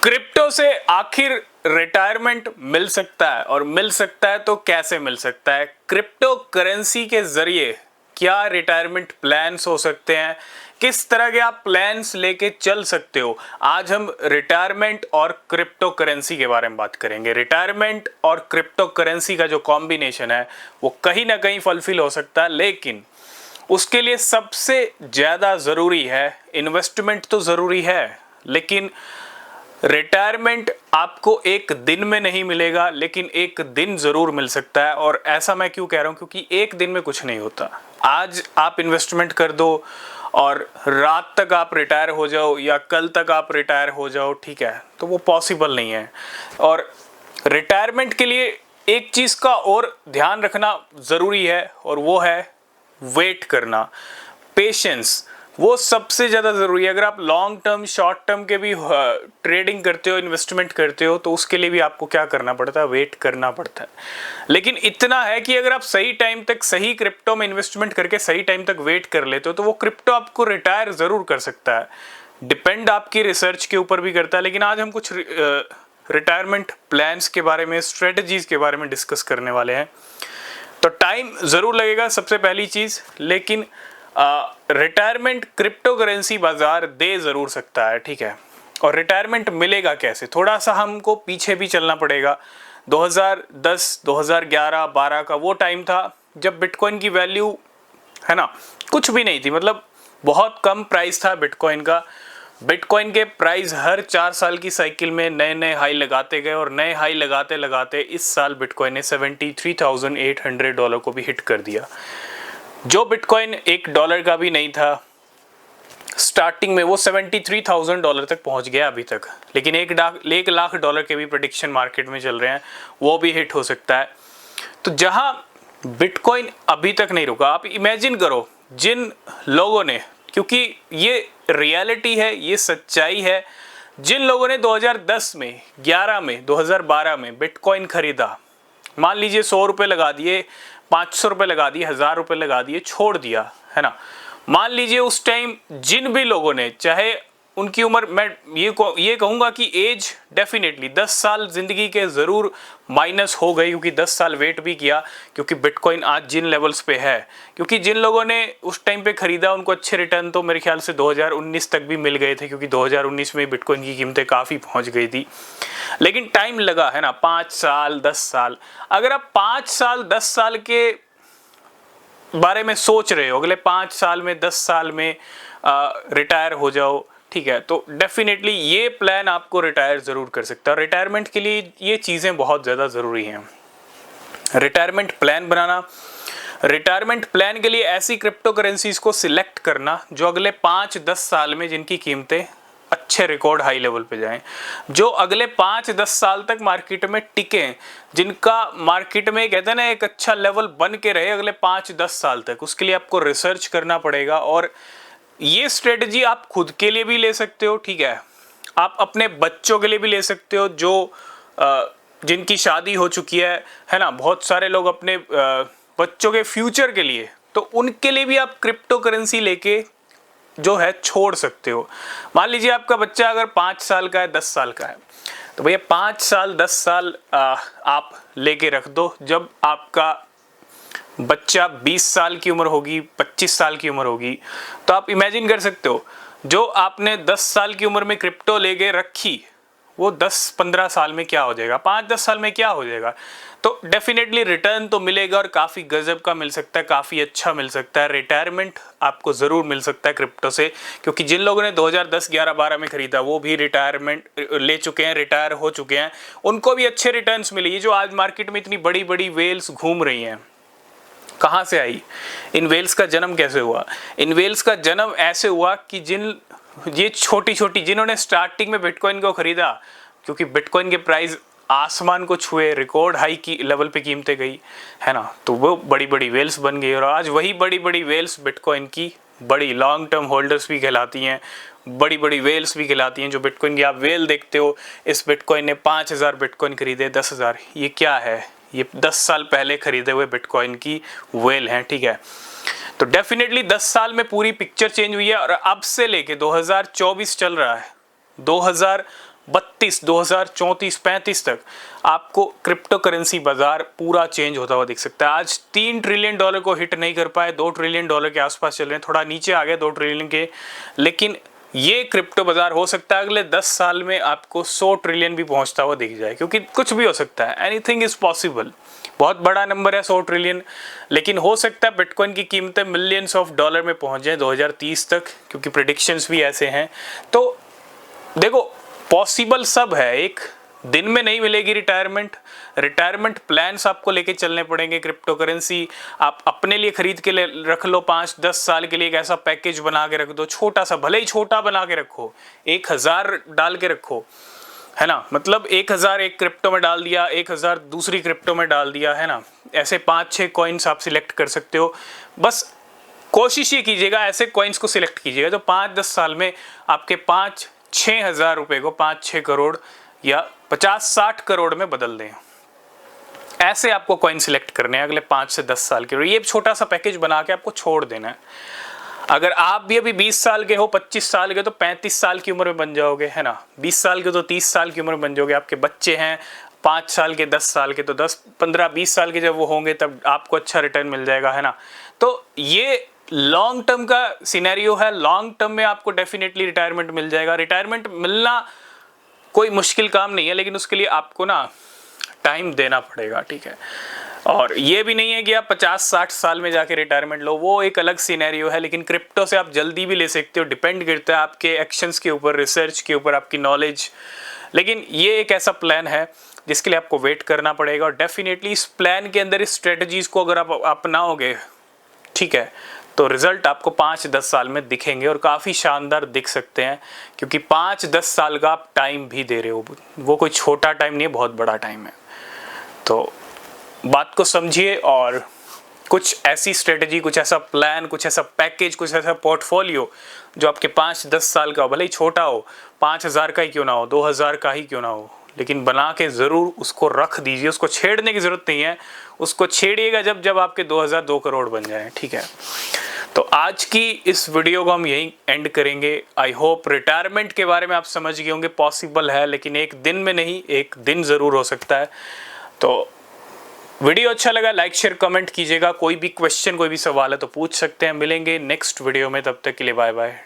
Crypto से आखिर retirement मिल सकता है, और मिल सकता है तो कैसे मिल सकता है? क्रिप्टो करेंसी के जरिए क्या रिटायरमेंट प्लान्स हो सकते हैं? किस तरह के आप प्लान्स लेके चल सकते हो? आज हम रिटायरमेंट और क्रिप्टो करेंसी के बारे में बात करेंगे। रिटायरमेंट और क्रिप्टो करेंसी का जो कॉम्बिनेशन है वो कहीं ना कहीं फुलफिल हो सकता है, लेकिन उसके लिए सबसे ज़्यादा ज़रूरी है इन्वेस्टमेंट। तो ज़रूरी है, लेकिन रिटायरमेंट आपको एक दिन में नहीं मिलेगा, लेकिन एक दिन ज़रूर मिल सकता है। और ऐसा मैं क्यों कह रहा हूँ? क्योंकि एक दिन में कुछ नहीं होता। आज आप इन्वेस्टमेंट कर दो और रात तक आप रिटायर हो जाओ, या कल तक आप रिटायर हो जाओ, ठीक है, तो वो पॉसिबल नहीं है। और रिटायरमेंट के लिए एक चीज़ का और ध्यान रखना ज़रूरी है, और वो है वेट करना, पेशेंस। वो सबसे ज़्यादा ज़रूरी है। अगर आप लॉन्ग टर्म शॉर्ट टर्म के भी ट्रेडिंग करते हो, इन्वेस्टमेंट करते हो, तो उसके लिए भी आपको क्या करना पड़ता है? वेट करना पड़ता है। लेकिन इतना है कि अगर आप सही टाइम तक सही क्रिप्टो में इन्वेस्टमेंट करके सही टाइम तक वेट कर लेते हो, तो वो क्रिप्टो आपको रिटायर ज़रूर कर सकता है। डिपेंड आपकी रिसर्च के ऊपर भी करता है। लेकिन आज हम कुछ रिटायरमेंट प्लान्स के बारे में, स्ट्रेटजीज के बारे में डिस्कस करने वाले हैं। तो टाइम ज़रूर लगेगा, सबसे पहली चीज़, लेकिन रिटायरमेंट क्रिप्टो करेंसी बाजार दे ज़रूर सकता है, ठीक है। और रिटायरमेंट मिलेगा कैसे? थोड़ा सा हमको पीछे भी चलना पड़ेगा। 2010, 2011, 12 का वो टाइम था जब बिटकॉइन की वैल्यू, है ना, कुछ भी नहीं थी। मतलब बहुत कम प्राइस था बिटकॉइन का। बिटकॉइन के प्राइस हर 4 साल की साइकिल में नए नए हाई लगाते गए, और नए हाई लगाते लगाते इस साल बिटकॉइन ने $73,800 को भी हिट कर दिया। जो बिटकॉइन $1 का भी नहीं था स्टार्टिंग में, वो $73,000 तक पहुंच गया अभी तक। लेकिन $1 लाख के भी प्रेडिक्शन मार्केट में चल रहे हैं, वो भी हिट हो सकता है। तो जहां बिटकॉइन अभी तक नहीं रुका, आप इमेजिन करो जिन लोगों ने, क्योंकि ये रियलिटी है, ये सच्चाई है, जिन लोगों ने 2010 में, 11 में, 2012 में बिटकॉइन खरीदा, मान लीजिए 100 रुपये लगा दिए, 500 रुपये लगा दिए, 1000 रुपये लगा दिए, छोड़ दिया, है ना। मान लीजिए उस टाइम जिन भी लोगों ने, चाहे उनकी उम्र, मैं ये कहूँगा कि एज डेफिनेटली 10 साल ज़िंदगी के ज़रूर माइनस हो गई, क्योंकि 10 साल वेट भी किया, क्योंकि बिटकॉइन आज जिन लेवल्स पे है, क्योंकि जिन लोगों ने उस टाइम पे ख़रीदा उनको अच्छे रिटर्न तो मेरे ख्याल से 2019 तक भी मिल गए थे, क्योंकि 2019 में बिटकॉइन की कीमतें काफ़ी पहुँच गई थी। लेकिन टाइम लगा, है ना, 5 साल 10 साल। अगर आप 5 साल 10 साल के बारे में सोच रहे हो, अगले 5 साल में 10 साल में रिटायर हो जाओ, ठीक है, तो डेफिनेटली ये प्लान आपको रिटायर ज़रूर कर सकता है। रिटायरमेंट के लिए ये चीज़ें बहुत ज़्यादा ज़रूरी हैं। रिटायरमेंट प्लान बनाना, रिटायरमेंट प्लान के लिए ऐसी क्रिप्टो करेंसीज को सिलेक्ट करना जो अगले 5-10 साल में जिनकी कीमतें अच्छे रिकॉर्ड हाई लेवल पे जाएं, जो अगले 5-10 साल तक मार्केट में टिकें, जिनका मार्केट में, कहते हैं ना, एक अच्छा लेवल बन के रहे अगले 5-10 साल तक। उसके लिए आपको रिसर्च करना पड़ेगा, और ये स्ट्रेटजी आप खुद के लिए भी ले सकते हो, ठीक है, आप अपने बच्चों के लिए भी ले सकते हो, जो जिनकी शादी हो चुकी है ना। बहुत सारे लोग अपने बच्चों के फ्यूचर के लिए, तो उनके लिए भी आप क्रिप्टो करेंसी लेके जो है छोड़ सकते हो। मान लीजिए आपका बच्चा अगर 5 साल का है, 10 साल का है, तो भैया 5 साल 10 साल आप लेके रख दो। जब आपका बच्चा 20 साल की उम्र होगी, 25 साल की उम्र होगी, तो आप इमेजिन कर सकते हो जो आपने 10 साल की उम्र में क्रिप्टो लेके रखी, वो 10-15 साल में क्या हो जाएगा, 5-10 साल में क्या हो जाएगा। तो डेफिनेटली रिटर्न तो मिलेगा, और काफ़ी गजब का मिल सकता है, काफ़ी अच्छा मिल सकता है। रिटायरमेंट आपको ज़रूर मिल सकता है क्रिप्टो से, क्योंकि जिन लोगों ने 2010, 11, 12 में खरीदा वो भी रिटायरमेंट ले चुके हैं, रिटायर हो चुके हैं, उनको भी अच्छे रिटर्न्स मिले। ये जो आज मार्केट में इतनी बड़ी बड़ी वेल्स घूम रही हैं, कहाँ से आई? इन वेल्स का जन्म कैसे हुआ? इन वेल्स का जन्म ऐसे हुआ कि ये छोटी छोटी, जिन्होंने स्टार्टिंग में बिटकॉइन को खरीदा, क्योंकि बिटकॉइन के प्राइस आसमान को छुए, रिकॉर्ड हाई की लेवल पे कीमतें गई, है ना, तो वो बड़ी बड़ी वेल्स बन गई। और आज वही बड़ी बड़ी वेल्स बिटकॉइन की बड़ी लॉन्ग टर्म होल्डर्स भी कहलाती हैं, बड़ी बड़ी वेल्स भी कहलाती हैं। जो बिटकॉइन की आप वेल देखते हो, इस बिटकॉइन ने 5000 बिटकॉइन खरीदे, 10,000, ये क्या है? ये 10 साल पहले खरीदे हुए बिटकॉइन की वेल हैं, ठीक है। तो डेफिनेटली 10 साल में पूरी पिक्चर चेंज हुई है। और अब से लेके 2024 चल रहा है, 2000 2032, 2034, 35 तक आपको क्रिप्टो करेंसी बाजार पूरा चेंज होता हुआ दिख सकता है। आज $3 ट्रिलियन को हिट नहीं कर पाए, $2 ट्रिलियन के आसपास चल रहे हैं, थोड़ा नीचे आ गए 2 ट्रिलियन के, लेकिन ये क्रिप्टो बाजार हो सकता है अगले 10 साल में आपको 100 ट्रिलियन भी पहुंचता हुआ दिख जाए, क्योंकि कुछ भी हो सकता है, एनीथिंग इज पॉसिबल। बहुत बड़ा नंबर है 100 ट्रिलियन, लेकिन हो सकता है बिटकॉइन की कीमतें मिलियंस ऑफ डॉलर में पहुंच जाए 2030 तक, क्योंकि प्रेडिक्शंस भी ऐसे हैं। तो देखो, पॉसिबल सब है, एक दिन में नहीं मिलेगी रिटायरमेंट प्लान्स आपको लेके चलने पड़ेंगे। क्रिप्टो करेंसी आप अपने लिए खरीद के रख लो, 5-10 साल के लिए एक ऐसा पैकेज बना के रख दो, छोटा सा, भले ही छोटा बना के रखो, 1000 डाल के रखो, है ना, मतलब 1000 एक क्रिप्टो में डाल दिया, 1000 दूसरी क्रिप्टो में डाल दिया, है ना, ऐसे 5-6 कॉइन्स आप सिलेक्ट कर सकते हो। बस कोशिश ये कीजिएगा, ऐसे कॉइन्स को सिलेक्ट कीजिएगा जो 5-10 साल में आपके 5-6 हज़ार रुपए को 5-6 करोड़ या 50-60 करोड़ में बदल दें। ऐसे आपको कॉइन सिलेक्ट करने हैं अगले 5 से 10 साल के लिए। ये छोटा सा पैकेज बना के आपको छोड़ देना है। अगर आप भी अभी 20 साल के हो, 25 साल के, तो 35 साल की उम्र में बन जाओगे, है ना, 20 साल के तो 30 साल की उम्र में बन जाओगे। आपके बच्चे हैं 5 साल के, 10 साल के, तो 10-15-20 साल के जब वो होंगे तब आपको अच्छा रिटर्न मिल जाएगा, है ना। तो ये लॉन्ग टर्म का सिनेरियो है। लॉन्ग टर्म में आपको डेफिनेटली रिटायरमेंट मिल जाएगा। रिटायरमेंट मिलना कोई मुश्किल काम नहीं है, लेकिन उसके लिए आपको ना टाइम देना पड़ेगा, ठीक है। और ये भी नहीं है कि आप 50-60 साल में जाके रिटायरमेंट लो, वो एक अलग सिनेरियो है। लेकिन क्रिप्टो से आप जल्दी भी ले सकते हो, डिपेंड करता है आपके एक्शंस के ऊपर, रिसर्च के ऊपर, आपकी नॉलेज। लेकिन ये एक ऐसा प्लान है जिसके लिए आपको वेट करना पड़ेगा, और डेफिनेटली इस प्लान के अंदर इस स्ट्रेटजीज को अगर आप अपनाओगे, ठीक है, तो रिजल्ट आपको 5-10 साल में दिखेंगे, और काफ़ी शानदार दिख सकते हैं, क्योंकि 5-10 साल का आप टाइम भी दे रहे हो। वो कोई छोटा टाइम नहीं है, बहुत बड़ा टाइम है। तो बात को समझिए, और कुछ ऐसी स्ट्रेटजी, कुछ ऐसा प्लान, कुछ ऐसा पैकेज, कुछ ऐसा पोर्टफोलियो जो आपके 5-10 साल का, भले ही छोटा हो, 5000 का ही क्यों ना हो, 2000 का ही क्यों ना हो, लेकिन बना के ज़रूर उसको रख दीजिए। उसको छेड़ने की ज़रूरत नहीं है, उसको छेड़िएगा जब आपके 2000 2 करोड़ बन जाए, ठीक है। तो आज की इस वीडियो को हम यहीं एंड करेंगे। आई होप रिटायरमेंट के बारे में आप समझ गए होंगे, पॉसिबल है, लेकिन एक दिन में नहीं, एक दिन ज़रूर हो सकता है। तो वीडियो अच्छा लगा लाइक शेयर कमेंट कीजिएगा। कोई भी क्वेश्चन, कोई भी सवाल है तो पूछ सकते हैं। मिलेंगे नेक्स्ट वीडियो में, तब तक के लिए बाय बाय।